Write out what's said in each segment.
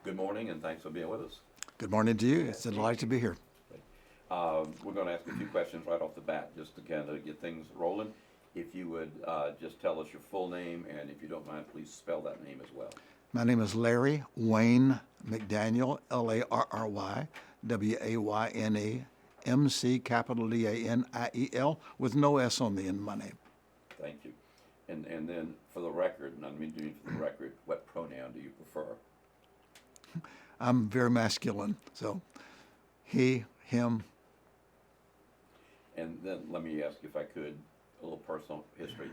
Good morning, and thanks for being with us. Good morning to you. It's a delight to be here. We're going to ask a few questions right off the bat just to kind of get things rolling. If you would just tell us your full name, and if you don't mind, please spell that name as well. My name is Larry Wayne McDaniel, Larry Wayne MC, capital Daniel, with no S on the end of my name. Thank you. And then for the record, and I mean doing for the record, what pronoun do you prefer? I'm very masculine, so he, him. And then let me ask, if I could, a little personal history.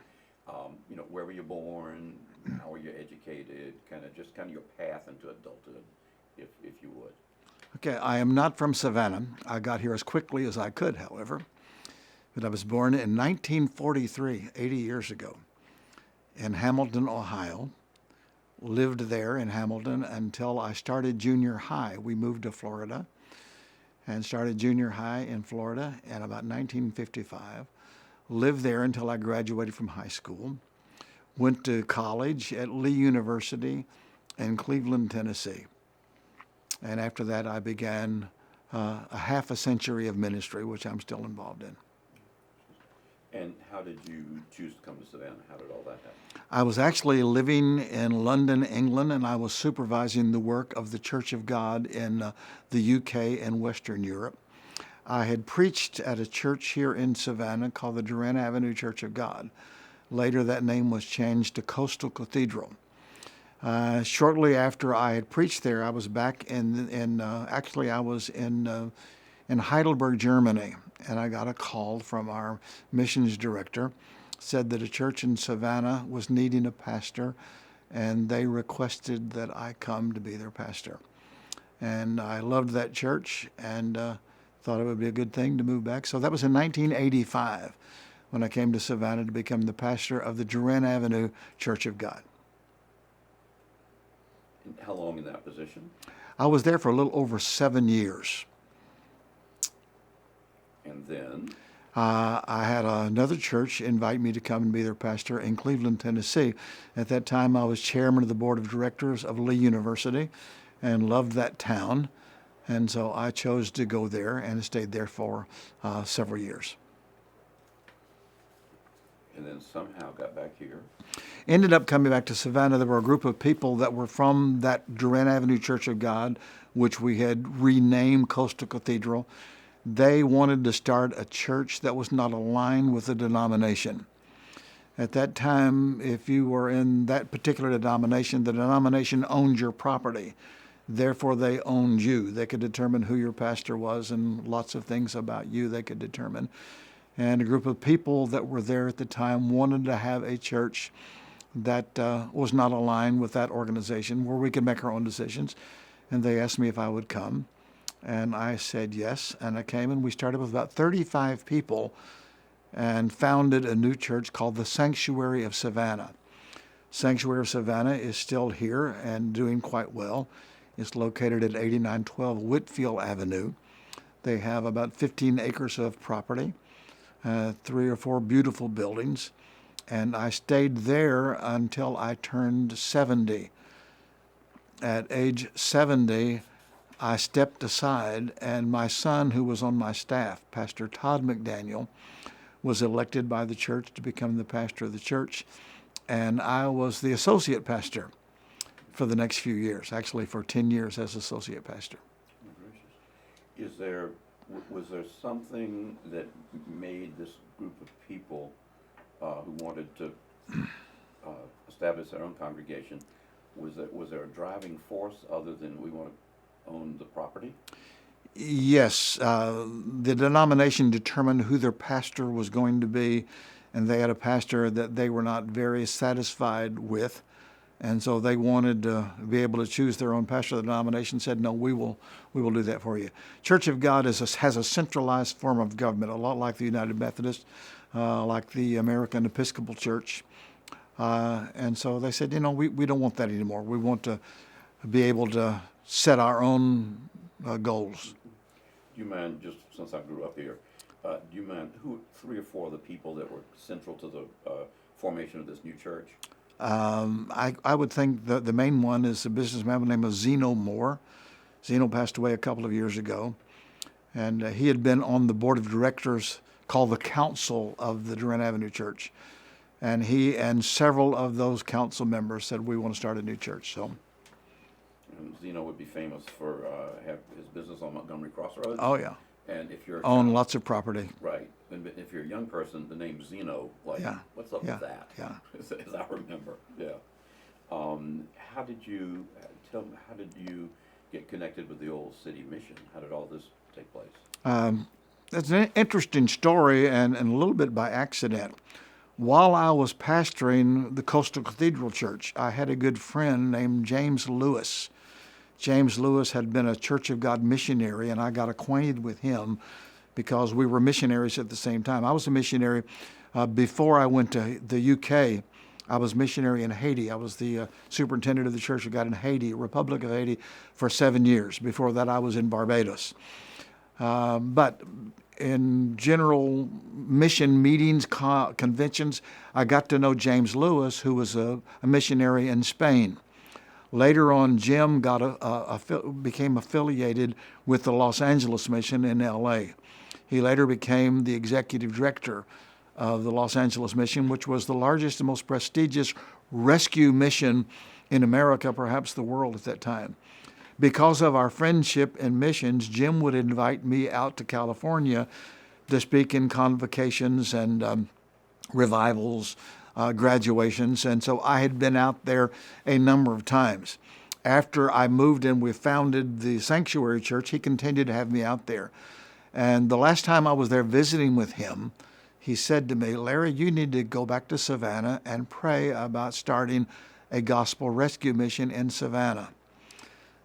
Where were you born? How were you educated? Kind of your path into adulthood, if you would. Okay, I am not from Savannah. I got here as quickly as I could, however. But I was born in 1943, 80 years ago, in Hamilton, Ohio. Lived there in Hamilton until I started junior high. We moved to Florida and started junior high in Florida in about 1955. Lived there until I graduated from high school. Went to college at Lee University in Cleveland, Tennessee. And after that, I began a half a century of ministry, which I'm still involved in. And how did you choose to come to Savannah? How did all that happen? I was actually living in London, England, and I was supervising the work of the Church of God in the UK and Western Europe. I had preached at a church here in Savannah called the Durant Avenue Church of God. Later, that name was changed to Coastal Cathedral. Shortly after I had preached there, I was back I was in Heidelberg, Germany, and I got a call from our missions director, said that a church in Savannah was needing a pastor, and they requested that I come to be their pastor. And I loved that church and thought it would be a good thing to move back. So that was in 1985 when I came to Savannah to become the pastor of the Durant Avenue Church of God. And how long in that position? I was there for a little over 7 years. And then? I had another church invite me to come and be their pastor in Cleveland, Tennessee. At that time, I was chairman of the board of directors of Lee University and loved that town. And so I chose to go there and stayed there for several years. And then somehow got back here. Ended up coming back to Savannah. There were a group of people that were from that Durant Avenue Church of God, which we had renamed Coastal Cathedral. They wanted to start a church that was not aligned with the denomination. At that time, if you were in that particular denomination, the denomination owned your property. Therefore, they owned you. They could determine who your pastor was and lots of things about you they could determine. And a group of people that were there at the time wanted to have a church that was not aligned with that organization, where we could make our own decisions. And they asked me if I would come. And I said yes, and I came, and we started with about 35 people and founded a new church called the Sanctuary of Savannah. Sanctuary of Savannah is still here and doing quite well. It's located at 8912 Whitfield Avenue. They have about 15 acres of property, 3 or 4 beautiful buildings, and I stayed there until I turned 70. At age 70, I stepped aside, and my son, who was on my staff, Pastor Todd McDaniel, was elected by the church to become the pastor of the church, and I was the associate pastor for the next few years, actually for 10 years as associate pastor. Was there something that made this group of people who wanted to establish their own congregation, was there a driving force other than we want to own the property? Yes, the denomination determined who their pastor was going to be, and they had a pastor that they were not very satisfied with, and so they wanted to be able to choose their own pastor. The denomination said, "No, we will do that for you." Church of God has a centralized form of government, a lot like the United Methodist, like the American Episcopal Church, and so they said, we don't want that anymore. We want to be able to set our own goals. Do you mind, just since I grew up here, do you mind who 3 or 4 of the people that were central to the formation of this new church? I would think the main one is a businessman by the name of Zeno Moore. Zeno passed away a couple of years ago, and he had been on the board of directors called the Council of the Durant Avenue Church. And he and several of those council members said, we want to start a new church. So, And Zeno would be famous for have his business on Montgomery Crossroads. oh yeah, And if you're own lots of property. right, and if you're a young person, the name Zeno, like, Yeah. what's up Yeah. with that? Yeah. As I remember, yeah. How did you How did you get connected with the old city mission? How did all this take place? It's an interesting story and a little bit by accident. While I was pastoring the Coastal Cathedral Church, I had a good friend named James Lewis. James Lewis had been a Church of God missionary, and I got acquainted with him because we were missionaries at the same time. I was a missionary before I went to the UK. I was missionary in Haiti. I was the superintendent of the Church of God in Haiti, Republic of Haiti, for 7 years. Before that, I was in Barbados. But in general mission meetings, conventions, I got to know James Lewis, who was a missionary in Spain. Later on, Jim became affiliated with the Los Angeles Mission in L.A. He later became the executive director of the Los Angeles Mission, which was the largest and most prestigious rescue mission in America, perhaps the world at that time. Because of our friendship and missions, Jim would invite me out to California to speak in convocations and revivals, graduations. And so I had been out there a number of times. After I moved and we founded the Sanctuary Church, he continued to have me out there. And the last time I was there visiting with him, he said to me, Larry, you need to go back to Savannah and pray about starting a gospel rescue mission in Savannah.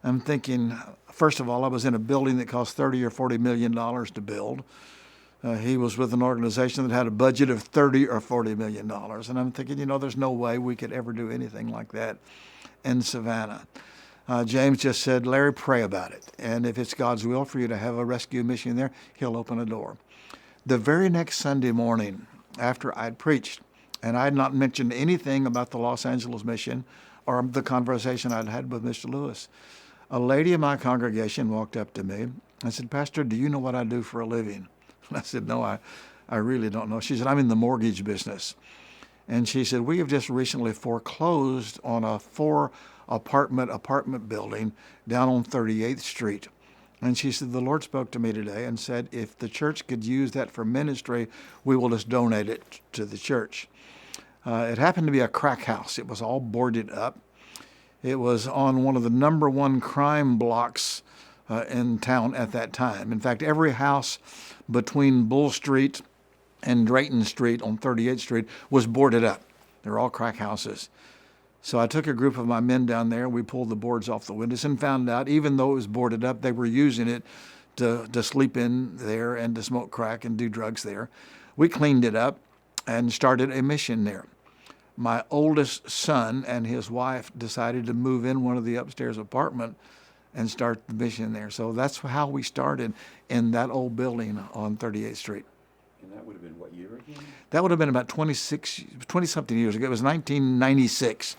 I'm thinking, first of all, I was in a building that cost $30 or $40 million to build. He was with an organization that had a budget of $30 or $40 million. And I'm thinking, there's no way we could ever do anything like that in Savannah. James just said, Larry, pray about it. And if it's God's will for you to have a rescue mission there, he'll open a door. The very next Sunday morning, after I'd preached, and I had not mentioned anything about the Los Angeles mission or the conversation I'd had with Mr. Lewis, a lady in my congregation walked up to me and said, Pastor, do you know what I do for a living? And I said, no, I really don't know. She said, I'm in the mortgage business. And she said, we have just recently foreclosed on a 4-apartment building down on 38th Street. And she said, the Lord spoke to me today and said, if the church could use that for ministry, we will just donate it to the church. It happened to be a crack house. It was all boarded up. It was on one of the number one crime blocks in town at that time. In fact, every house between Bull Street and Drayton Street on 38th Street was boarded up. They're all crack houses. So I took a group of my men down there. We pulled the boards off the windows and found out, even though it was boarded up, they were using it to sleep in there and to smoke crack and do drugs there. We cleaned it up and started a mission there. My oldest son and his wife decided to move in one of the upstairs apartment and start the mission there. So that's how we started in that old building on 38th Street. And that would have been what year again? That would have been about 20-something years ago. It was 1996.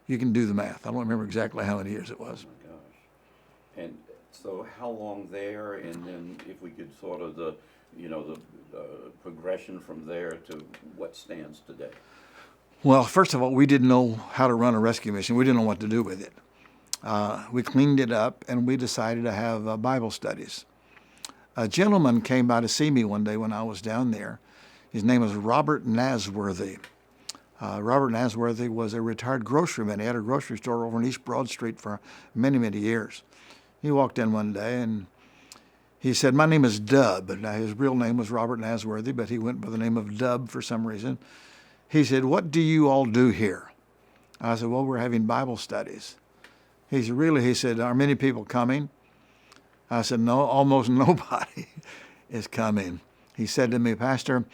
You can do the math. I don't remember exactly how many years it was. Oh my gosh. And so how long there, and then if we could sort of the progression from there to what stands today? Well, first of all, we didn't know how to run a rescue mission. We didn't know what to do with it. We cleaned it up, and we decided to have Bible studies. A gentleman came by to see me one day when I was down there. His name was Robert Nasworthy. Robert Nasworthy was a retired groceryman. He had a grocery store over on East Broad Street for many, many years. He walked in one day, and he said, my name is Dub. Now, his real name was Robert Nasworthy, but he went by the name of Dub for some reason. He said, what do you all do here? I said, well, we're having Bible studies. He said, really? He said, are many people coming? I said, no, almost nobody is coming. He said to me, Pastor,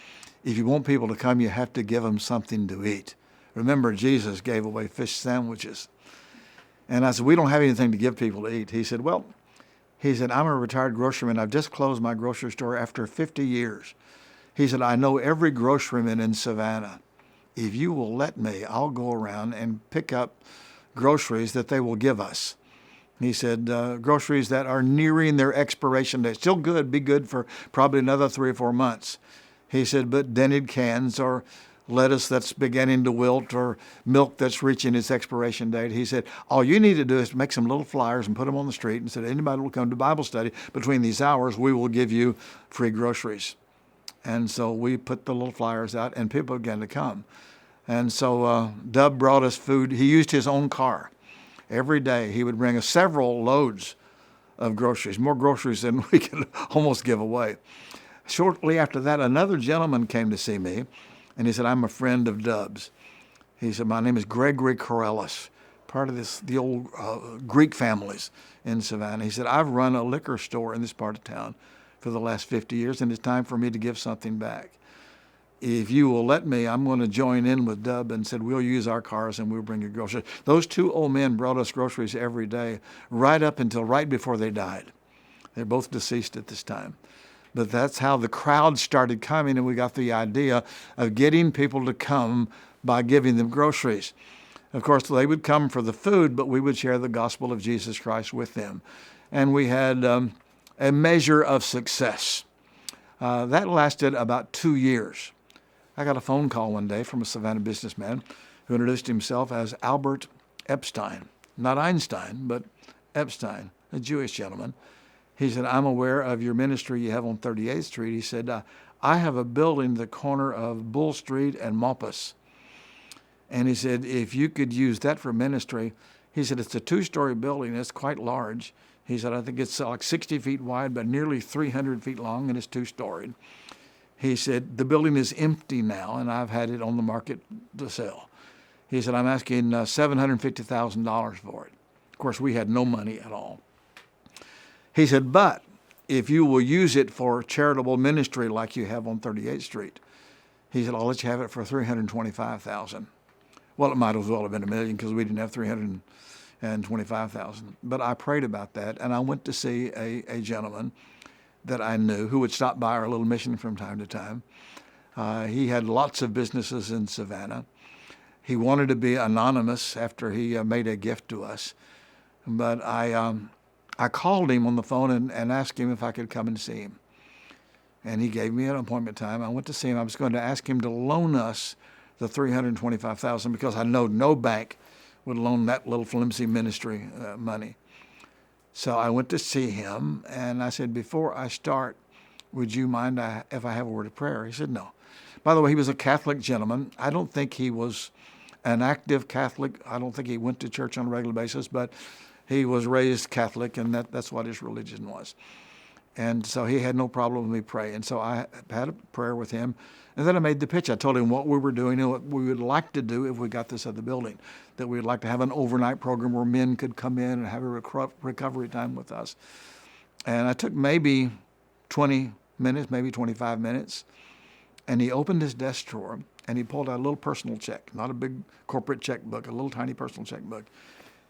if you want people to come, you have to give them something to eat. Remember, Jesus gave away fish sandwiches. And I said, we don't have anything to give people to eat. He said, I'm a retired groceryman. I've just closed my grocery store after 50 years. He said, I know every groceryman in Savannah. if you will let me, I'll go around and pick up groceries that they will give us. He said, groceries that are nearing their expiration date. Still good, be good for probably another 3 or 4 months. He said, but dented cans or lettuce that's beginning to wilt or milk that's reaching its expiration date. He said, all you need to do is make some little flyers and put them on the street and said, anybody who will come to Bible study between these hours, we will give you free groceries. And so we put the little flyers out and people began to come. And so Dub brought us food. He used his own car. Every day he would bring us several loads of groceries, more groceries than we could almost give away. Shortly after that, another gentleman came to see me, and he said, I'm a friend of Dub's. He said, my name is Gregory Corellis, part of the old Greek families in Savannah. He said, I've run a liquor store in this part of town for the last 50 years, and it's time for me to give something back. If you will let me, I'm going to join in with Dub, and said, we'll use our cars and we'll bring you groceries. Those two old men brought us groceries every day, right up until right before they died. They're both deceased at this time. But that's how the crowd started coming, and we got the idea of getting people to come by giving them groceries. Of course, they would come for the food, but we would share the gospel of Jesus Christ with them. And we had a measure of success. That lasted about 2 years. I got a phone call one day from a Savannah businessman who introduced himself as Albert Epstein. Not Einstein, but Epstein, a Jewish gentleman. He said, I'm aware of your ministry you have on 38th Street. He said, I have a building at the corner of Bull Street and Malpas. And he said, if you could use that for ministry, he said, it's a 2-story building. It's quite large. He said, I think it's like 60 feet wide, but nearly 300 feet long, and it's 2-storied. He said, the building is empty now, and I've had it on the market to sell. He said, I'm asking $750,000 for it. Of course, we had no money at all. He said, but if you will use it for charitable ministry like you have on 38th Street, he said, I'll let you have it for $325,000. Well, it might as well have been $1 million because we didn't have $325,000. But I prayed about that, and I went to see a gentleman that I knew who would stop by our little mission from time to time. He had lots of businesses in Savannah. He wanted to be anonymous after he made a gift to us. But I called him on the phone and asked him if I could come and see him. And he gave me an appointment time. I went to see him. I was going to ask him to loan us the $325,000 because I know no bank would loan that little flimsy ministry money. So I went to see him, and I said, before I start, would you mind if I have a word of prayer? He said, no. By the way, he was a Catholic gentleman. I don't think he was an active Catholic. I don't think he went to church on a regular basis, but he was raised Catholic, and that's what his religion was. And so he had no problem with me praying. So I had a prayer with him. And then I made the pitch. I told him what we were doing and what we would like to do if we got this other building, that we would like to have an overnight program where men could come in and have a recovery time with us. And I took maybe 20 minutes, maybe 25 minutes, and he opened his desk drawer and he pulled out a little personal check, not a big corporate checkbook, a little tiny personal checkbook.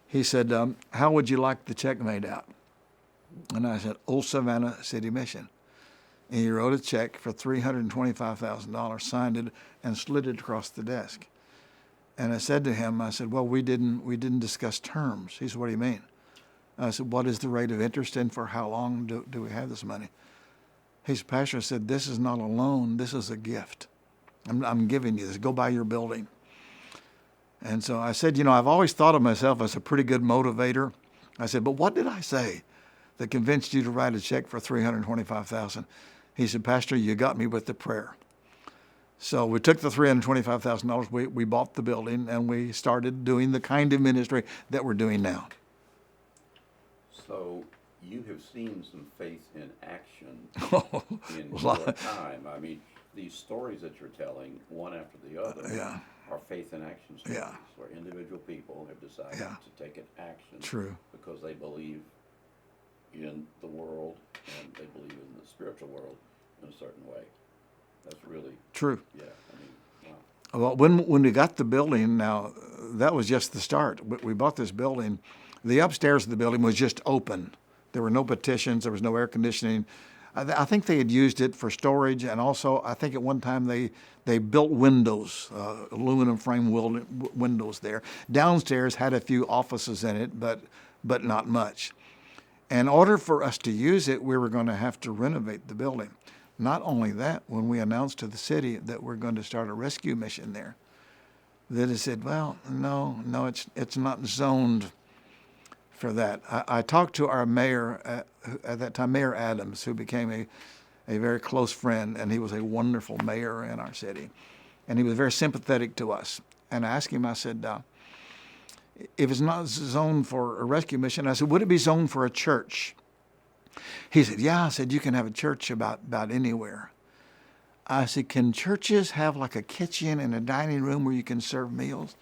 He said, how would you like the check made out? And I said, Old Savannah City Mission. And he wrote a check for $325,000, signed it, and slid it across the desk. And I said to him, I said, well, we didn't discuss terms. He said, what do you mean? I said, what is the rate of interest and for how long do we have this money? His pastor said, this is not a loan, this is a gift. I'm giving you this. Go buy your building. And so I said, I've always thought of myself as a pretty good motivator. I said, but what did I say that convinced you to write a check for $325,000? He said, Pastor, you got me with the prayer. So we took the $325,000, we bought the building, and we started doing the kind of ministry that we're doing now. So you have seen some faith in action in your time. I mean, these stories that you're telling, one after the other, are faith in action stories, where individual people have decided to take an action because they believe in the world and they believe in the spiritual world in a certain way. That's really true. Yeah, I mean, wow. Well, when we got the building, now that was just the start. We bought this building. The upstairs of the building was just open. There were no petitions. There was no air conditioning. I think they had used it for storage, and also I think at one time they built windows, aluminum frame windows there. Downstairs had a few offices in it, but not much. In order for us to use it, we were going to have to renovate the building. Not only that, when we announced to the city that we're going to start a rescue mission there, that it said, well, no, it's not zoned for that. I talked to our mayor at that time, Mayor Adams, who became a very close friend, and he was a wonderful mayor in our city. And he was very sympathetic to us. And I asked him, I said, if it's not zoned for a rescue mission, I said, would it be zoned for a church? He said, yeah. I said, you can have a church about anywhere. I said, can churches have like a kitchen and a dining room where you can serve meals?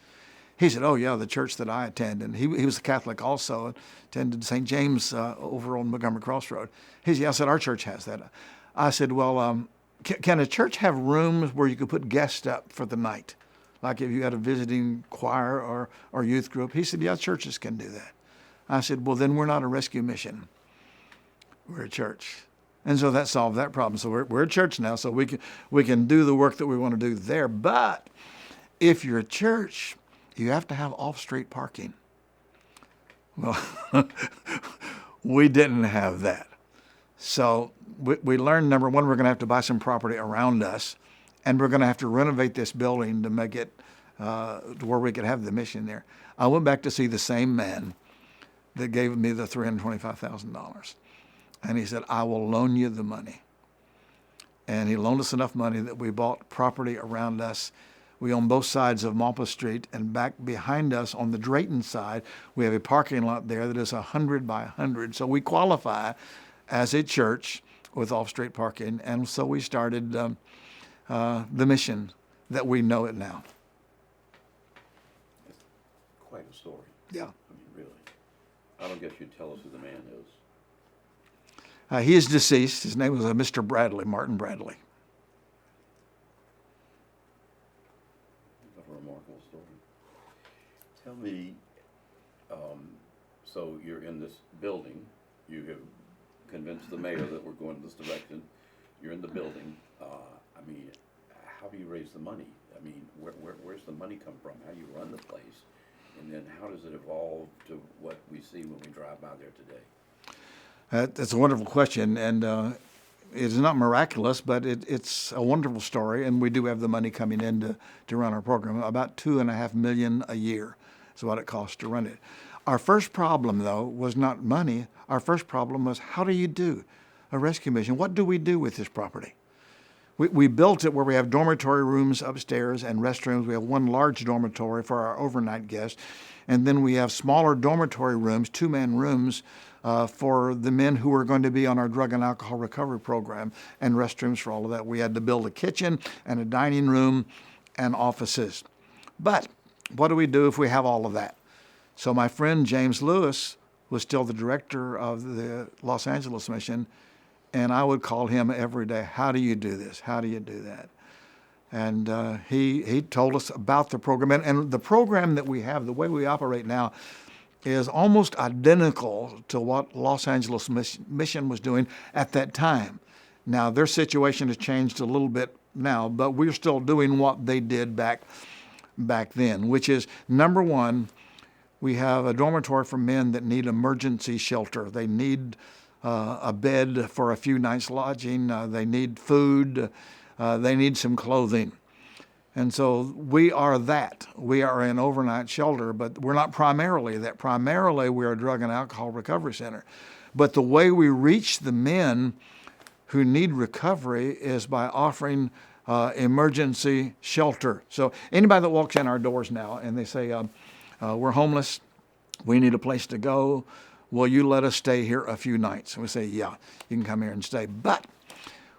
He said, oh, yeah, the church that I attend. And he was a Catholic also, attended St. James over on Montgomery Crossroad. He said, yeah, I said, our church has that. I said, well, can a church have rooms where you could put guests up for the night? Like if you had a visiting choir or youth group? He said, yeah, churches can do that. I said, well, then we're not a rescue mission. We're a church. And so that solved that problem. So we're a church now, so we can do the work that we want to do there. But if you're a church, you have to have off-street parking. Well, we didn't have that. So we learned, number one, we're going to have to buy some property around us, and we're going to have to renovate this building to make it to where we could have the mission there. I went back to see the same man that gave me the $325,000. And he said, I will loan you the money. And he loaned us enough money that we bought property around us. We own both sides of Malpa Street, and back behind us on the Drayton side, we have a parking lot there that is 100 by 100. So we qualify as a church with off-street parking. And so we started the mission that we know it now. It's quite a story. Yeah. I mean, really. I don't guess you'd tell us who the man is. He is deceased. His name was Mr. Bradley, Martin Bradley. What a remarkable story. Tell me, so you're in this building. You have convinced the mayor that we're going in this direction. You're in the building. I mean, how do you raise the money? I mean, where's the money come from? How do you run the place? And then how does it evolve to what we see when we drive by there today? That's a wonderful question, and it's not miraculous, but it's a wonderful story, and we do have the money coming in to run our program. About $2.5 million a year is what it costs to run it. Our first problem, though, was not money. Our first problem was, how do you do a rescue mission? What do we do with this property? We built it where we have dormitory rooms upstairs and restrooms. We have one large dormitory for our overnight guests, and then we have smaller dormitory rooms, two-man rooms, for the men who are going to be on our drug and alcohol recovery program, and restrooms for all of that. We had to build a kitchen and a dining room and offices. But what do we do if we have all of that? So my friend James Lewis was still the director of the Los Angeles mission, and I would call him every day, how do you do this? How do you do that? And he told us about the program. And the program that we have, the way we operate now, is almost identical to what Los Angeles mission was doing at that time. Now, their situation has changed a little bit now, but we're still doing what they did back then, which is, number one, we have a dormitory for men that need emergency shelter. They need a bed for a few nights lodging. They need food. They need some clothing. And so we are that. We are an overnight shelter, but we're not primarily that. Primarily, we're a drug and alcohol recovery center. But the way we reach the men who need recovery is by offering emergency shelter. So anybody that walks in our doors now and they say, we're homeless, we need a place to go, will you let us stay here a few nights? And we say, yeah, you can come here and stay. But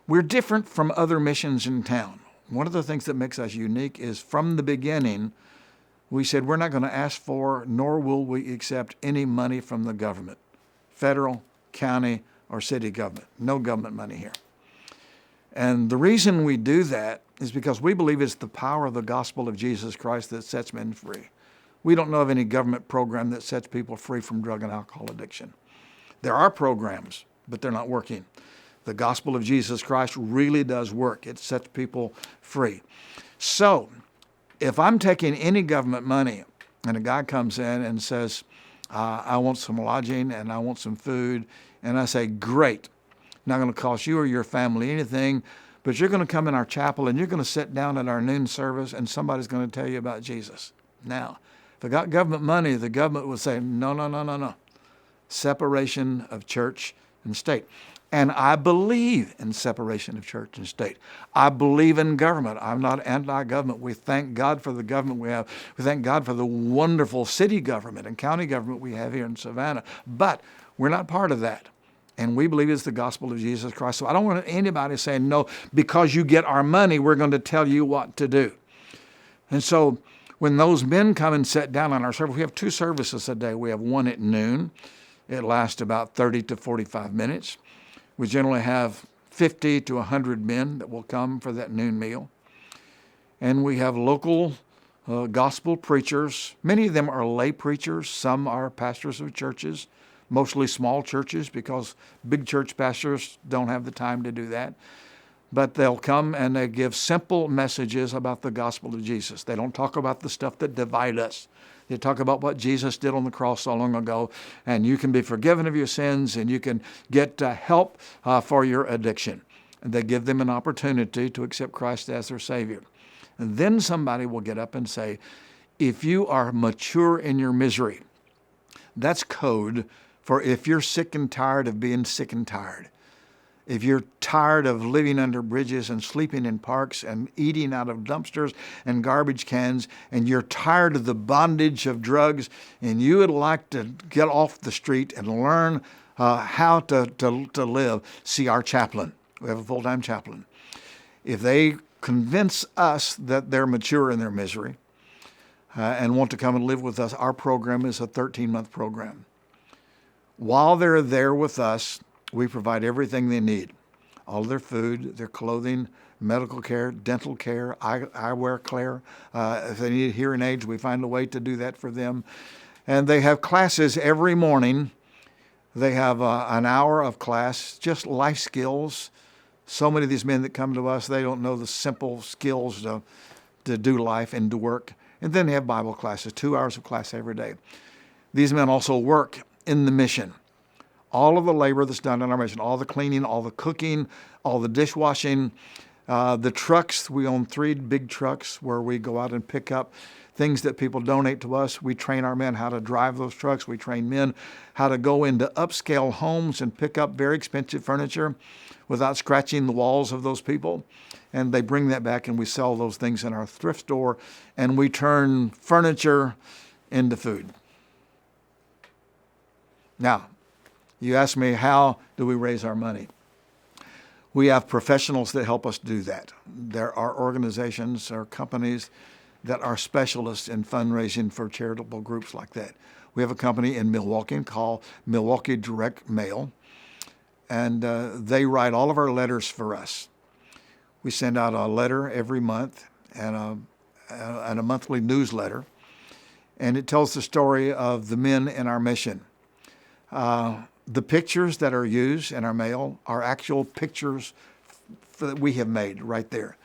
we're different from other missions in town. One of the things that makes us unique is from the beginning, we said we're not going to ask for, nor will we accept any money from the government, federal, county, or city government. No government money here. And the reason we do that is because we believe it's the power of the gospel of Jesus Christ that sets men free. We don't know of any government program that sets people free from drug and alcohol addiction. There are programs, but they're not working. The gospel of Jesus Christ really does work. It sets people free. So, if I'm taking any government money and a guy comes in and says, I want some lodging and I want some food, and I say, great, not going to cost you or your family anything, but you're going to come in our chapel and you're going to sit down at our noon service and somebody's going to tell you about Jesus. Now, if I got government money, the government would say, no, no, no, no, no. Separation of church and state. And I believe in separation of church and state. I believe in government. I'm not anti-government. We thank God for the government we have. We thank God for the wonderful city government and county government we have here in Savannah. But we're not part of that. And we believe it's the gospel of Jesus Christ. So I don't want anybody saying, no, because you get our money, we're going to tell you what to do. And so when those men come and sit down on our service, we have 2 services a day. We have one at noon. It lasts about 30 to 45 minutes. We generally have 50 to 100 men that will come for that noon meal. And we have local gospel preachers. Many of them are lay preachers. Some are pastors of churches, mostly small churches because big church pastors don't have the time to do that. But they'll come and they give simple messages about the gospel of Jesus. They don't talk about the stuff that divide us. They talk about what Jesus did on the cross so long ago, and you can be forgiven of your sins, and you can get help for your addiction. And they give them an opportunity to accept Christ as their Savior. And then somebody will get up and say, if you are mature in your misery, that's code for if you're sick and tired of being sick and tired. If you're tired of living under bridges and sleeping in parks and eating out of dumpsters and garbage cans, and you're tired of the bondage of drugs, and you would like to get off the street and learn how to live, see our chaplain. We have a full-time chaplain. If they convince us that they're mature in their misery and want to come and live with us, our program is a 13-month program. While they're there with us, we provide everything they need. All their food, their clothing, medical care, dental care, eyewear care. If they need hearing aids, we find a way to do that for them. And they have classes every morning. They have an hour of class, just life skills. So many of these men that come to us, they don't know the simple skills to do life and to work. And then they have Bible classes, 2 hours of class every day. These men also work in the mission. All of the labor that's done in our mission, all the cleaning, all the cooking, all the dishwashing, the trucks. We own 3 big trucks where we go out and pick up things that people donate to us. We train our men how to drive those trucks. We train men how to go into upscale homes and pick up very expensive furniture without scratching the walls of those people. And they bring that back and we sell those things in our thrift store, and we turn furniture into food. Now, you ask me, how do we raise our money? We have professionals that help us do that. There are organizations or companies that are specialists in fundraising for charitable groups like that. We have a company in Milwaukee called Milwaukee Direct Mail, and they write all of our letters for us. We send out a letter every month and a monthly newsletter, and it tells the story of the men in our mission. The pictures that are used in our mail are actual pictures that we have made right there.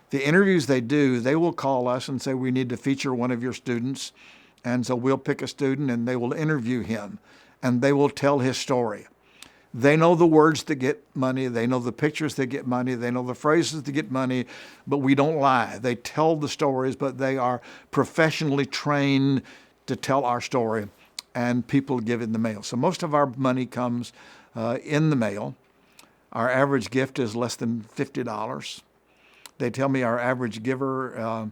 The interviews they do, they will call us and say, we need to feature one of your students. And so we'll pick a student and they will interview him and they will tell his story. They know the words that get money. They know the pictures that get money. They know the phrases that get money, but we don't lie. They tell the stories, but they are professionally trained to tell our story. And people give it in the mail. So most of our money comes in the mail. Our average gift is less than $50. They tell me our average giver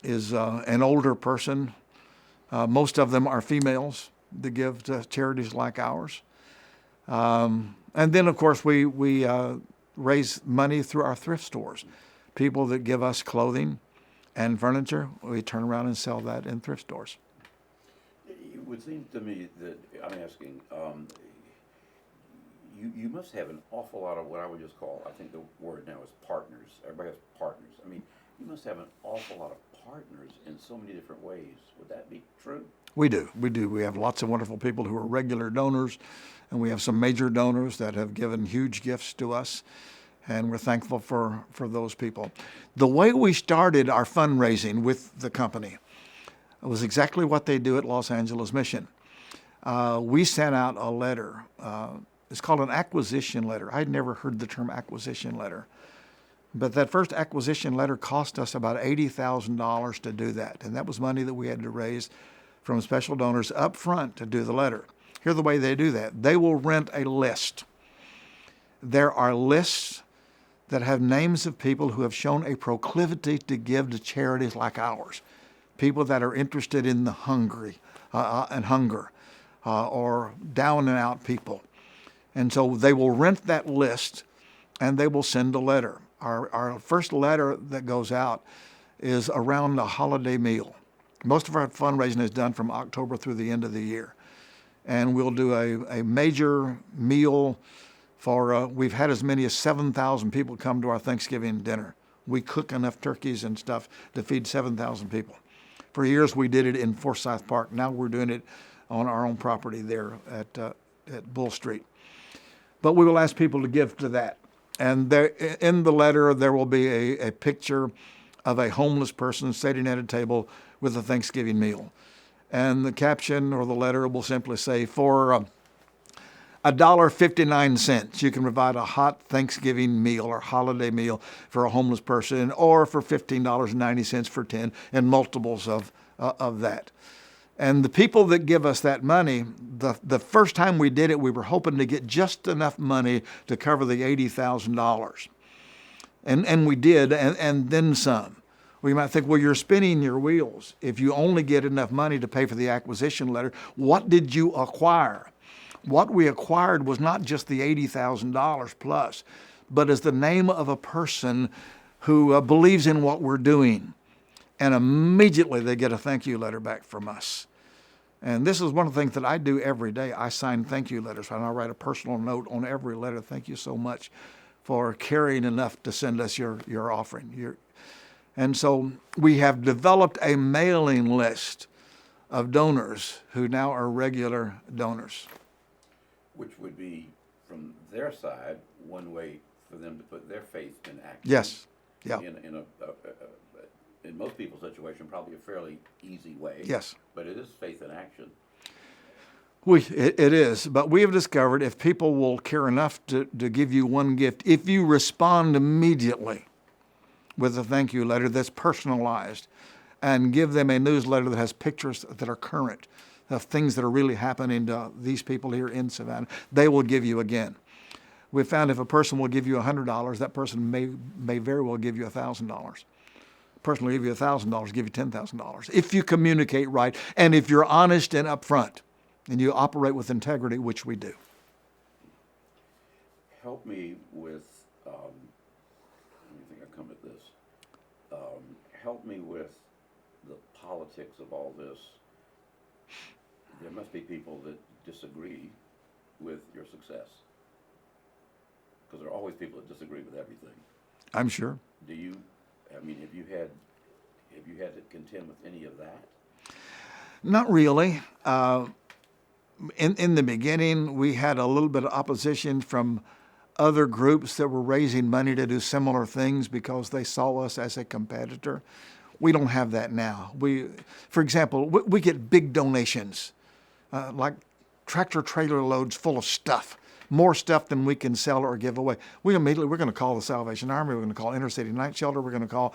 is an older person. Most of them are females that give to charities like ours. And then, of course, we raise money through our thrift stores. People that give us clothing and furniture, we turn around and sell that in thrift stores. It would seem to me that, I'm asking, you must have an awful lot of what I would just call, I think the word now is partners. Everybody has partners. I mean, you must have an awful lot of partners in so many different ways. Would that be true? We do. We do. We have lots of wonderful people who are regular donors, and we have some major donors that have given huge gifts to us, and we're thankful for those people. The way we started our fundraising with the company was exactly what they do at Los Angeles Mission. We sent out a letter. It's called an acquisition letter. I'd never heard the term acquisition letter. But that first acquisition letter cost us about $80,000 to do that. And that was money that we had to raise from special donors up front to do the letter. Here's the way they do that. They will rent a list. There are lists that have names of people who have shown a proclivity to give to charities like ours. People that are interested in the hungry and hunger or down and out people. And so they will rent that list and they will send a letter. Our first letter that goes out is around a holiday meal. Most of our fundraising is done from October through the end of the year. And we'll do a major meal for, we've had as many as 7,000 people come to our Thanksgiving dinner. We cook enough turkeys and stuff to feed 7,000 people. For years we did it in Forsyth Park. Now we're doing it on our own property there at Bull Street. But we will ask people to give to that. And there, in the letter, there will be a picture of a homeless person sitting at a table with a Thanksgiving meal. And the caption or the letter will simply say, for $1.59, you can provide a hot Thanksgiving meal or holiday meal for a homeless person, or for $15.90 for 10, and multiples of that. And the people that give us that money, the first time we did it, we were hoping to get just enough money to cover the $80,000. And we did, and then some. We might think, well, you're spinning your wheels. If you only get enough money to pay for the acquisition letter, what did you acquire? What we acquired was not just the $80,000 plus, but is the name of a person who believes in what we're doing. And immediately they get a thank you letter back from us. And this is one of the things that I do every day. I sign thank you letters, and I write a personal note on every letter. Thank you so much for caring enough to send us your offering. And so we have developed a mailing list of donors who now are regular donors. Which would be, from their side, one way for them to put their faith in action. Yes. Yeah. In most people's situation, probably a fairly easy way. Yes. But it is faith in action. It is, but we have discovered if people will care enough to give you one gift, if you respond immediately with a thank you letter that's personalized, and give them a newsletter that has pictures that are current of things that are really happening to these people here in Savannah, they will give you again. We found if a person will give you $100, that person may very well give you $1,000. Person will give you $1,000, give you $10,000. If you communicate right, and if you're honest and upfront, and you operate with integrity, which we do. Help me with, let me think I come at this. Help me with the politics of all this. There must be people that disagree with your success. Because there are always people that disagree with everything. I'm sure. Have you had to contend with any of that? Not really. In the beginning, we had a little bit of opposition from other groups that were raising money to do similar things because they saw us as a competitor. We don't have that now. For example, we get big donations, like tractor trailer loads full of stuff, more stuff than we can sell or give away. We're going to call the Salvation Army, we're going to call Inner City Night Shelter, we're going to call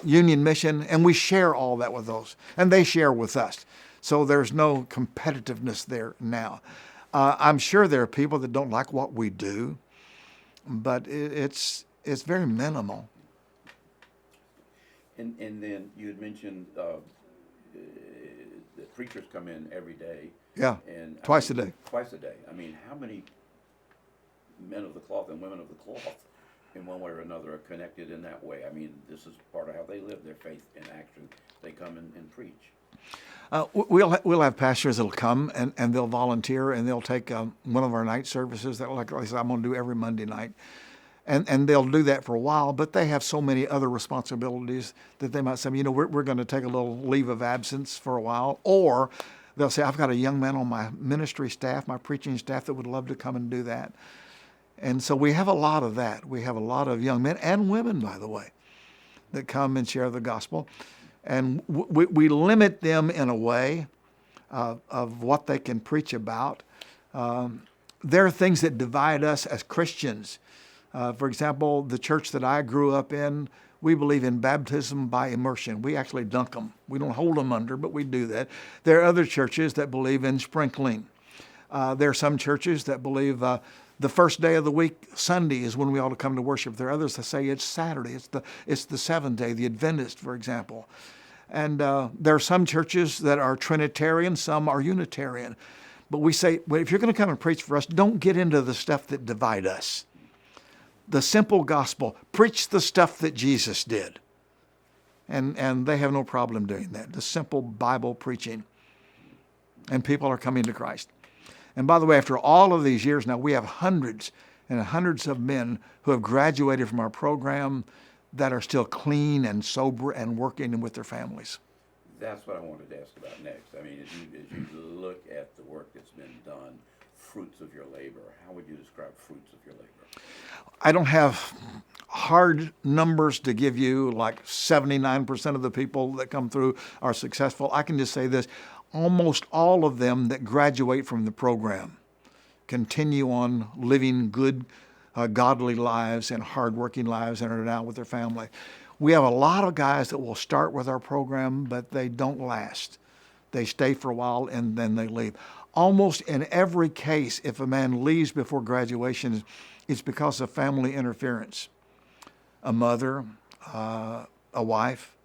Union Mission, and we share all that with those, and they share with us. So there's no competitiveness there now. I'm sure there are people that don't like what we do, but it's very minimal. And then you had mentioned that preachers come in every day. Yeah, and twice a day. Twice a day. I mean, how many men of the cloth and women of the cloth, in one way or another, are connected in that way? I mean, this is part of how they live their faith in action. They come and preach. We'll have pastors that'll come and they'll volunteer and they'll take one of our night services that, like I said, I'm going to do every Monday night. And they'll do that for a while, but they have so many other responsibilities that they might say, we're going to take a little leave of absence for a while. Or they'll say, I've got a young man on my ministry staff, my preaching staff, that would love to come and do that. And so we have a lot of that. We have a lot of young men and women, by the way, that come and share the gospel. And we limit them in a way of what they can preach about. There are things that divide us as Christians. For example, the church that I grew up in, we believe in baptism by immersion. We actually dunk them. We don't hold them under, but we do that. There are other churches that believe in sprinkling. There are some churches that believe the first day of the week, Sunday, is when we ought to come to worship. There are others that say it's Saturday. It's the seventh day, the Adventist, for example. And there are some churches that are Trinitarian, some are Unitarian. But we say, well, if you're going to come and preach for us, don't get into the stuff that divide us. The simple gospel, preach the stuff that Jesus did. And they have no problem doing that. The simple Bible preaching. And people are coming to Christ. And by the way, after all of these years now, we have hundreds and hundreds of men who have graduated from our program that are still clean and sober and working with their families. That's what I wanted to ask about next. I mean, as you look at the work that's been done, fruits of your labor, how would you describe fruits of your labor? I don't have hard numbers to give you, like 79% of the people that come through are successful. I can just say this, almost all of them that graduate from the program continue on living good, godly lives and hardworking lives and are now with their family. We have a lot of guys that will start with our program, but they don't last. They stay for a while and then they leave. Almost in every case, if a man leaves before graduation, it's because of family interference. A mother, a wife,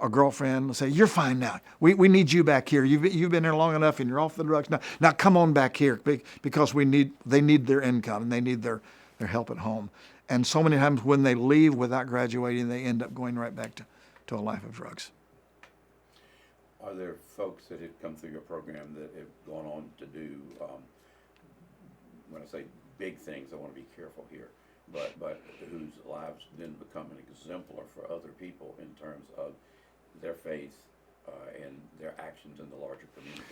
a girlfriend will say, you're fine now. We need you back here. You've been here long enough and you're off the drugs now. Now come on back here because they need their income and they need their help at home. And so many times when they leave without graduating, they end up going right back to a life of drugs. Are there folks that have come through your program that have gone on to do, when I say big things, I want to be careful here, but whose lives then become an exemplar for other people in terms of their faith and their actions in the larger community?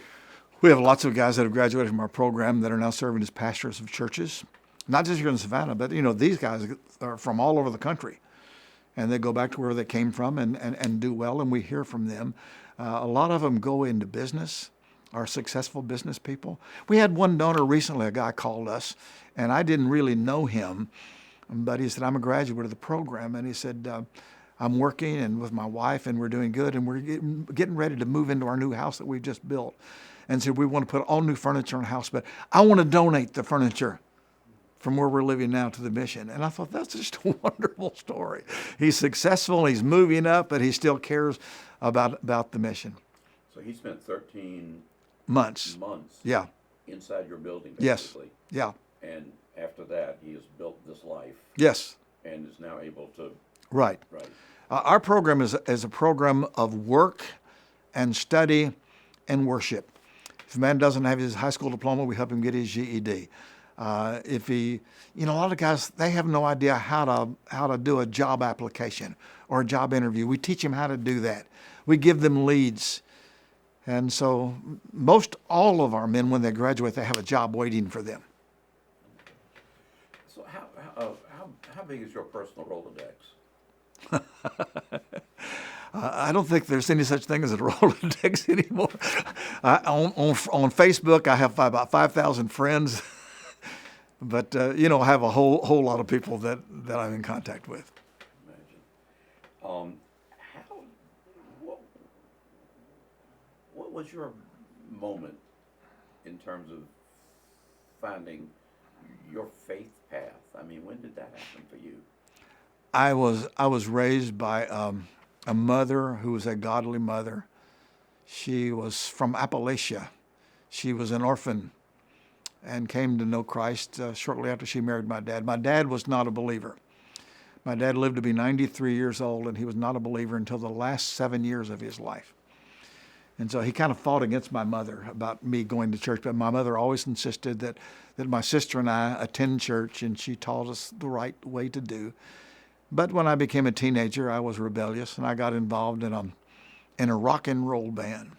We have lots of guys that have graduated from our program that are now serving as pastors of churches. Not just here in Savannah, but these guys are from all over the country. And they go back to where they came from and do well, and we hear from them. A lot of them go into business, are successful business people. We had one donor recently, a guy called us, and I didn't really know him, but he said, I'm a graduate of the program. And he said, I'm working and with my wife, and we're doing good, and we're getting ready to move into our new house that we've just built. And said, we want to put all new furniture in the house, but I want to donate the furniture from where we're living now to the mission. And I thought, that's just a wonderful story. He's successful, he's moving up, but he still cares about the mission. So he spent 13 months. Yeah. Inside your building, Yes. basically. Yeah. And after that, he has built this life. Yes. And is now able to. Right. Our program is a program of work and study and worship. If a man doesn't have his high school diploma, we help him get his GED. If he, a lot of guys, they have no idea how to do a job application or a job interview. We teach them how to do that. We give them leads. And so most all of our men, when they graduate, they have a job waiting for them. So how big is your personal Rolodex? I don't think there's any such thing as a Rolodex anymore. On Facebook, I have about 5,000 friends. But, I have a whole lot of people that I'm in contact with. Imagine. What was your moment in terms of finding your faith path? I mean, when did that happen for you? I was raised by a mother who was a godly mother. She was from Appalachia. She was an orphan and came to know Christ shortly after she married my dad. My dad was not a believer. My dad lived to be 93 years old, and he was not a believer until the last 7 years of his life. And so he kind of fought against my mother about me going to church. But my mother always insisted that my sister and I attend church, and she taught us the right way to do. But when I became a teenager, I was rebellious, and I got involved in a rock and roll band.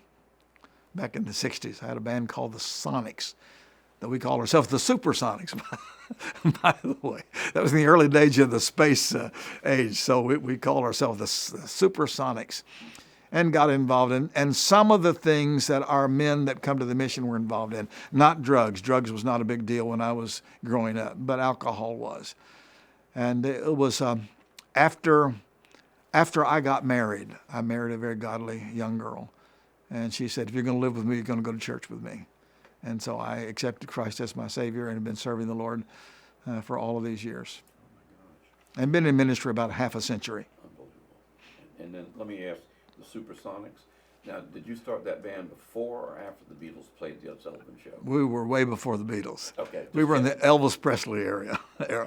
Back in the 60s, I had a band called the Sonics, that we called ourselves the Supersonics, by the way. That was in the early days of the space age, so we called ourselves the Supersonics, and got involved in, and some of the things that our men that come to the mission were involved in. Not drugs. Drugs was not a big deal when I was growing up, but alcohol was. And it was after I got married, I married a very godly young girl. And she said, if you're going to live with me, you're going to go to church with me. And so I accepted Christ as my Savior and have been serving the Lord for all of these years. And been in ministry about half a century. Unbelievable. And then let me ask, the Supersonics, now did you start that band before or after the Beatles played the Ed Sullivan Show? We were way before the Beatles. Okay. We were in the Elvis Presley era. Oh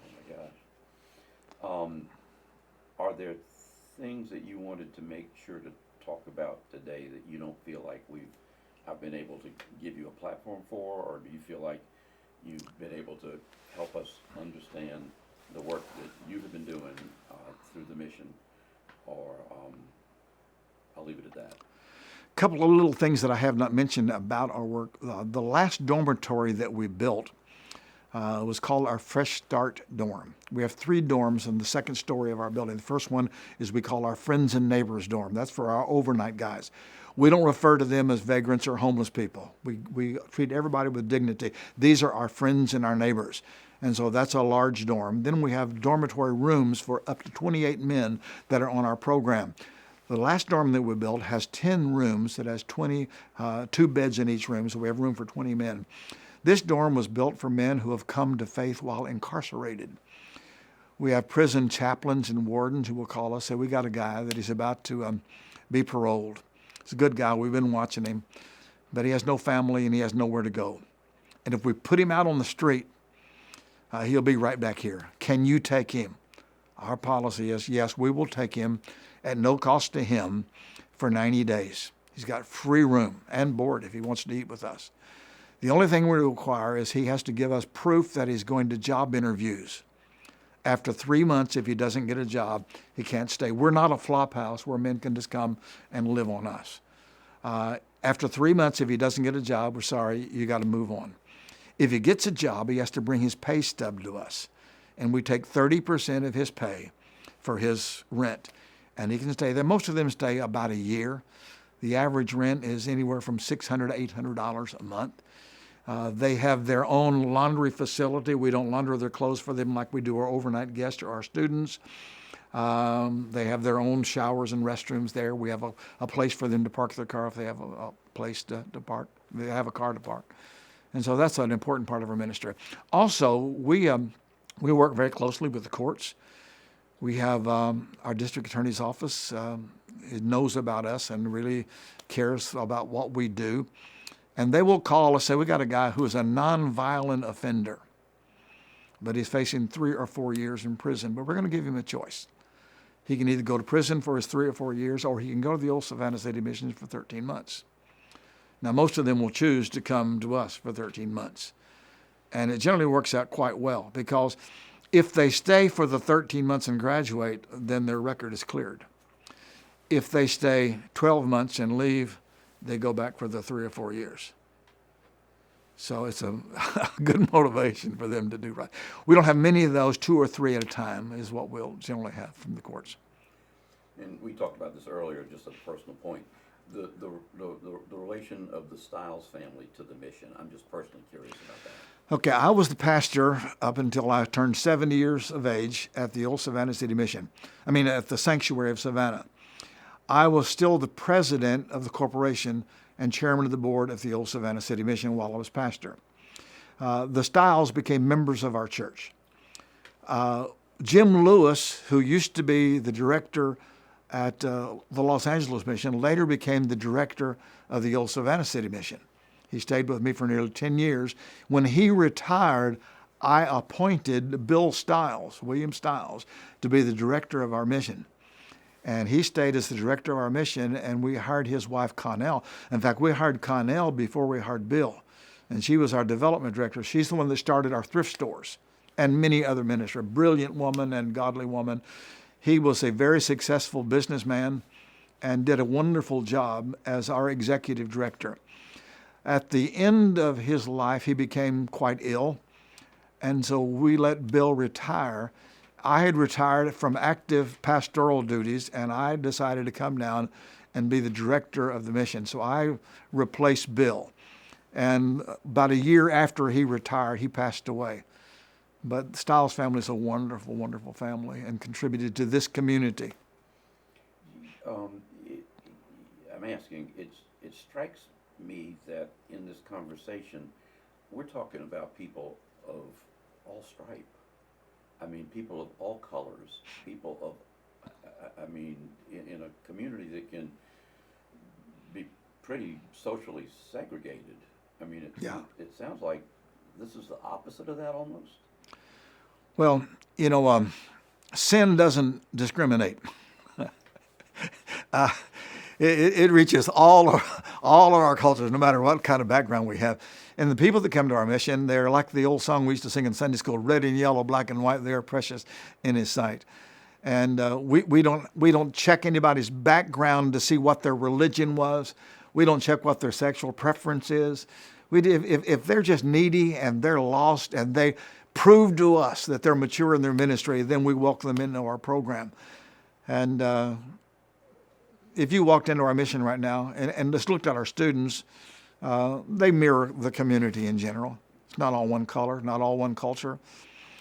my gosh. Are there things that you wanted to make sure to talk about today that you don't feel like I've been able to give you a platform for, or do you feel like you've been able to help us understand the work that you have been doing through the mission, or I'll leave it at that. A couple of little things that I have not mentioned about our work. The last dormitory that we built was called our Fresh Start Dorm. We have 3 dorms in the second story of our building. The first one is we call our Friends and Neighbors Dorm. That's for our overnight guys. We don't refer to them as vagrants or homeless people. We treat everybody with dignity. These are our friends and our neighbors. And so that's a large dorm. Then we have dormitory rooms for up to 28 men that are on our program. The last dorm that we built has 10 rooms that has 2 beds in each room, so we have room for 20 men. This dorm was built for men who have come to faith while incarcerated. We have prison chaplains and wardens who will call us, say, we got a guy that is about to be paroled. He's a good guy, we've been watching him, but he has no family and he has nowhere to go. And if we put him out on the street, he'll be right back here. Can you take him? Our policy is, yes, we will take him at no cost to him for 90 days. He's got free room and board if he wants to eat with us. The only thing we require is he has to give us proof that he's going to job interviews. After 3 months, if he doesn't get a job, he can't stay. We're not a flop house where men can just come and live on us. After 3 months, if he doesn't get a job, we're sorry, you got to move on. If he gets a job, he has to bring his pay stub to us. And we take 30% of his pay for his rent. And he can stay there. Most of them stay about a year. The average rent is anywhere from $600 to $800 a month. They have their own laundry facility. We don't launder their clothes for them like we do our overnight guests or our students. They have their own showers and restrooms there. We have a place for them to park their car if they have a place to park. They have a car to park. And so that's an important part of our ministry. Also, we work very closely with the courts. We have our district attorney's office. It knows about us and really cares about what we do. And they will call us, say, we got a guy who is a nonviolent offender, but he's facing 3 or 4 years in prison, but we're going to give him a choice. He can either go to prison for his 3 or 4 years, or he can go to the old Savannah City Mission for 13 months. Now, most of them will choose to come to us for 13 months. And it generally works out quite well, because if they stay for the 13 months and graduate, then their record is cleared. If they stay 12 months and leave, they go back for the 3 or 4 years. So it's a good motivation for them to do right. We don't have many of those. 2 or 3 at a time is what we'll generally have from the courts. And we talked about this earlier, just a personal point. The relation of the Stiles family to the mission. I'm just personally curious about that. Okay, I was the pastor up until I turned 70 years of age at the old Savannah City Mission. At the Sanctuary of Savannah. I was still the president of the corporation and chairman of the board of the old Savannah City Mission while I was pastor. The Stiles became members of our church. Jim Lewis, who used to be the director at the Los Angeles Mission, later became the director of the old Savannah City Mission. He stayed with me for nearly 10 years. When he retired, I appointed William Stiles, to be the director of our mission. And he stayed as the director of our mission, and we hired his wife, Connell. In fact, we hired Connell before we hired Bill. And she was our development director. She's the one that started our thrift stores and many other ministries. A brilliant woman and godly woman. He was a very successful businessman and did a wonderful job as our executive director. At the end of his life, he became quite ill, and so we let Bill retire. I had retired from active pastoral duties, and I decided to come down and be the director of the mission. So I replaced Bill. And about a year after he retired, he passed away. But the Stiles family is a wonderful, wonderful family and contributed to this community. I'm asking, it strikes me that in this conversation, we're talking about people of all stripe. I mean, people of all colors, people of, in a community that can be pretty socially segregated. I mean, it sounds like this is the opposite of that almost. Well, sin doesn't discriminate. It reaches all of our cultures, no matter what kind of background we have. And the people that come to our mission, they're like the old song we used to sing in Sunday school: red and yellow, black and white, they are precious in His sight. And we don't check anybody's background to see what their religion was. We don't check what their sexual preference is. If they're just needy and they're lost and they prove to us that they're mature in their ministry, then we welcome them into our program. And if you walked into our mission right now and just looked at our students, they mirror the community in general. It's not all one color, not all one culture.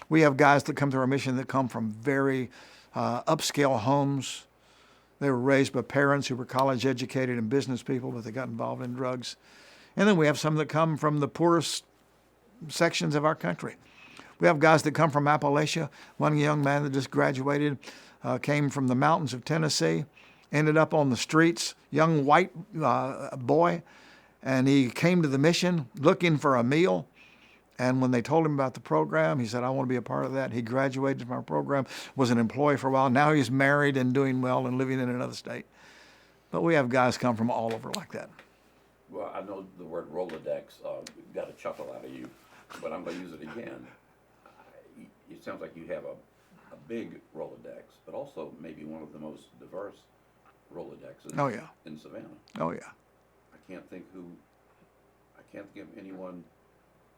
We have guys that come to our mission that come from very upscale homes. They were raised by parents who were college educated and business people, but they got involved in drugs. And then we have some that come from the poorest sections of our country. We have guys that come from Appalachia. One young man that just graduated came from the mountains of Tennessee, ended up on the streets, young white boy, and he came to the mission looking for a meal. And when they told him about the program, he said, I want to be a part of that. He graduated from our program, was an employee for a while. Now he's married and doing well and living in another state. But we have guys come from all over like that. Well, I know the word Rolodex got a chuckle out of you, but I'm going to use it again. It sounds like you have a big Rolodex, but also maybe one of the most diverse Rolodexes in Savannah. Oh, yeah. I can't think of anyone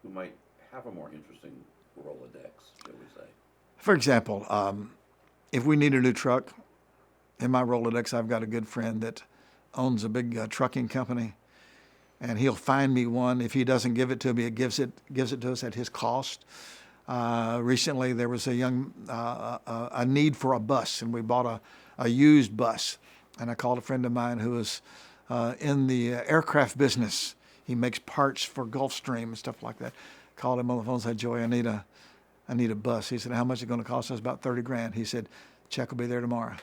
who might have a more interesting Rolodex, shall we say. For example, if we need a new truck, in my Rolodex, I've got a good friend that owns a big trucking company, and he'll find me one. If he doesn't give it to me, it gives it to us at his cost. Recently, there was a need for a bus, and we bought a used bus. And I called a friend of mine who is in the aircraft business. He makes parts for Gulfstream and stuff like that. Called him on the phone and said, Joey, I need a bus. He said, how much is it going to cost us? About $30,000. He said, check will be there tomorrow.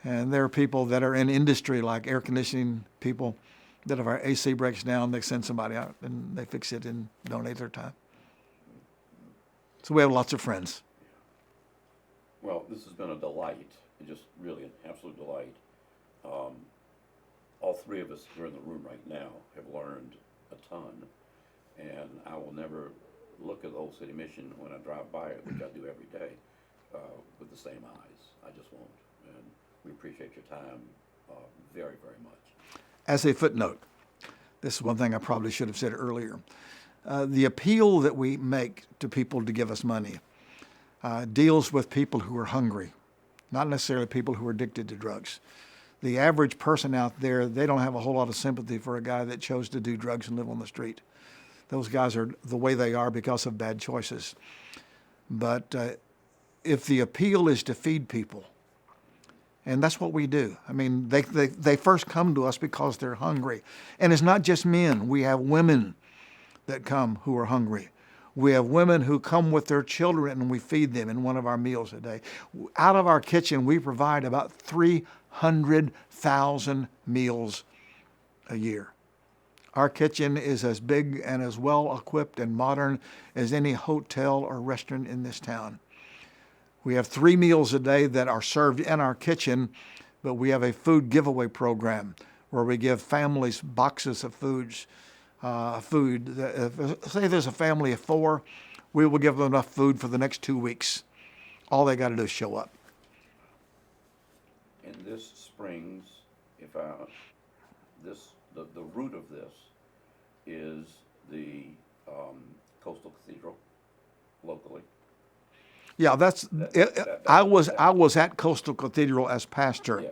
And there are people that are in industry like air conditioning people that if our AC breaks down, they send somebody out and they fix it and donate their time. So we have lots of friends. Well, this has been a delight, just really an absolute delight. All three of us here in the room right now have learned a ton, and I will never look at the Old City Mission when I drive by it, which I do every day, with the same eyes. I just won't. And we appreciate your time very, very much. As a footnote, this is one thing I probably should have said earlier. The appeal that we make to people to give us money deals with people who are hungry, not necessarily people who are addicted to drugs. The average person out there, they don't have a whole lot of sympathy for a guy that chose to do drugs and live on the street. Those guys are the way they are because of bad choices. But if the appeal is to feed people, and that's what we do. I mean, they first come to us because they're hungry. And it's not just men. We have women that come who are hungry. We have women who come with their children and we feed them in one of our meals a day. Out of our kitchen, we provide about 300,000 meals a year. Our kitchen is as big and as well equipped and modern as any hotel or restaurant in this town. We have 3 meals a day that are served in our kitchen, but we have a food giveaway program where we give families boxes of food. Say there's a family of 4, we will give them enough food for the next 2 weeks. All they got to do is show up. And this springs, the root of this is the Coastal Cathedral locally. Yeah, I was at Coastal Cathedral as pastor Yeah.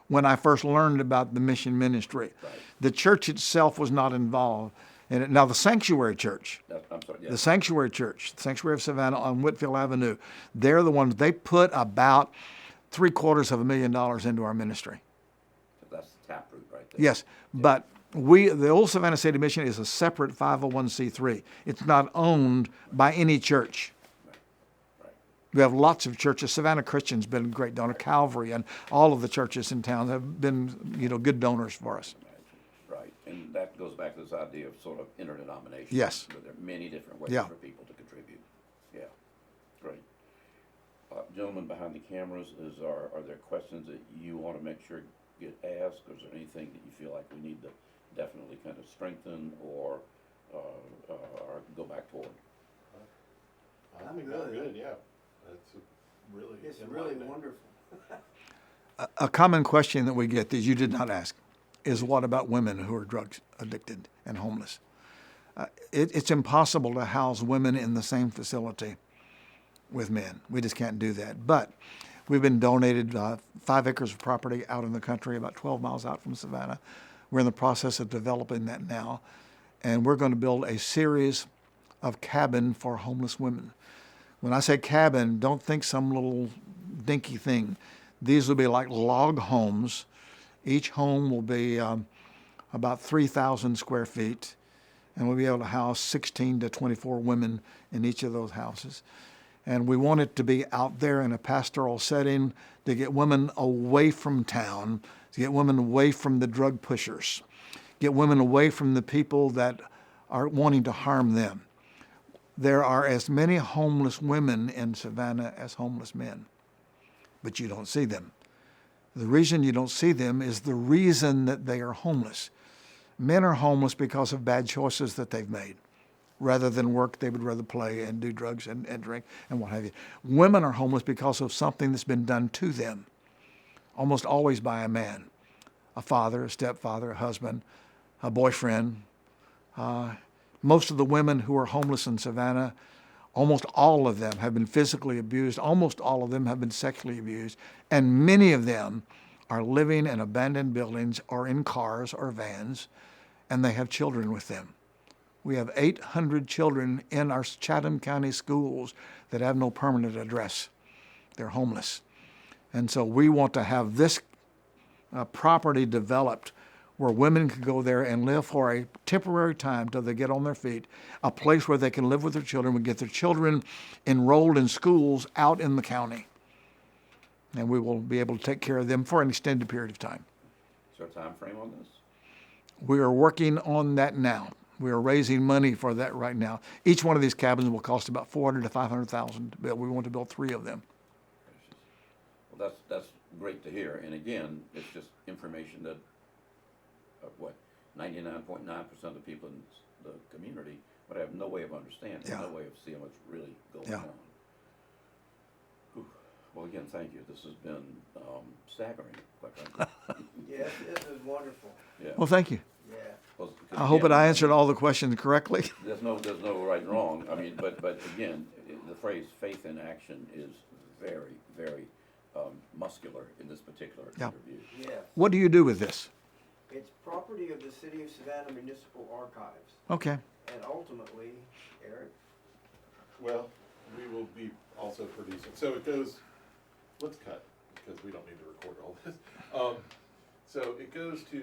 when I first learned about the mission ministry. Right. The church itself was not involved in it. Now the Sanctuary Church, I'm sorry, yeah. the Sanctuary Church, the Sanctuary of Savannah on Whitfield Avenue, they're the ones, they put about $750,000 into our ministry. That's the taproot right there. Yes, but the Old Savannah City Mission is a separate 501c3. It's not owned by any church. Right. We have lots of churches. Savannah Christian's been a great donor. Calvary and all of the churches in town have been, good donors for us. Right, and that goes back to this idea of sort of interdenomination. Yes. Where there are many different ways Yeah. for people to contribute. Yeah, great. Gentlemen behind the cameras, are there questions that you want to make sure get asked, or is there anything that you feel like we need to definitely kind of strengthen or go back toward? I think we're good, yeah. It's really It's really wonderful. A common question that we get that you did not ask is what about women who are drug addicted and homeless? It's impossible to house women in the same facility with men. We just can't do that. But we've been donated 5 acres of property out in the country, about 12 miles out from Savannah. We're in the process of developing that now. And we're going to build a series of cabin for homeless women. When I say cabin, don't think some little dinky thing. These will be like log homes. Each home will be about 3,000 square feet, and we'll be able to house 16 to 24 women in each of those houses. And we want it to be out there in a pastoral setting to get women away from town, to get women away from the drug pushers, get women away from the people that are wanting to harm them. There are as many homeless women in Savannah as homeless men, but you don't see them. The reason you don't see them is the reason that they are homeless. Men are homeless because of bad choices that they've made. Rather than work, they would rather play and do drugs and drink and what have you. Women are homeless because of something that's been done to them, almost always by a man, a father, a stepfather, a husband, a boyfriend. Most of the women who are homeless in Savannah, almost all of them have been physically abused. Almost all of them have been sexually abused. And many of them are living in abandoned buildings or in cars or vans, and they have children with them. We have 800 children in our Chatham County schools that have no permanent address. They're homeless. And so we want to have this property developed where women can go there and live for a temporary time till they get on their feet, a place where they can live with their children, we get their children enrolled in schools out in the county. And we will be able to take care of them for an extended period of time. Is there a time frame on this? We are working on that now. We are raising money for that right now. Each one of these cabins will cost about $400,000 to $500,000 to build. We want to build 3 of them. Well, that's great to hear. And again, it's just information that 99.9% of the people in the community would have no way of understanding, Yeah. no way of seeing what's really going Yeah. on. Whew. Well, again, thank you. This has been staggering, quite frankly. Yes, this is wonderful. Yeah. Well, thank you. Yeah. Well, 'cause I hope that again, I answered all the questions correctly. There's no right and wrong. I mean, but again, the phrase "faith in action" is very, very muscular in this particular Yeah. interview. Yes. What do you do with this? It's property of the City of Savannah Municipal Archives. Okay. And ultimately, Eric, Well, we will be also producing, so it goes, let's cut, because we don't need to record all this. So it goes to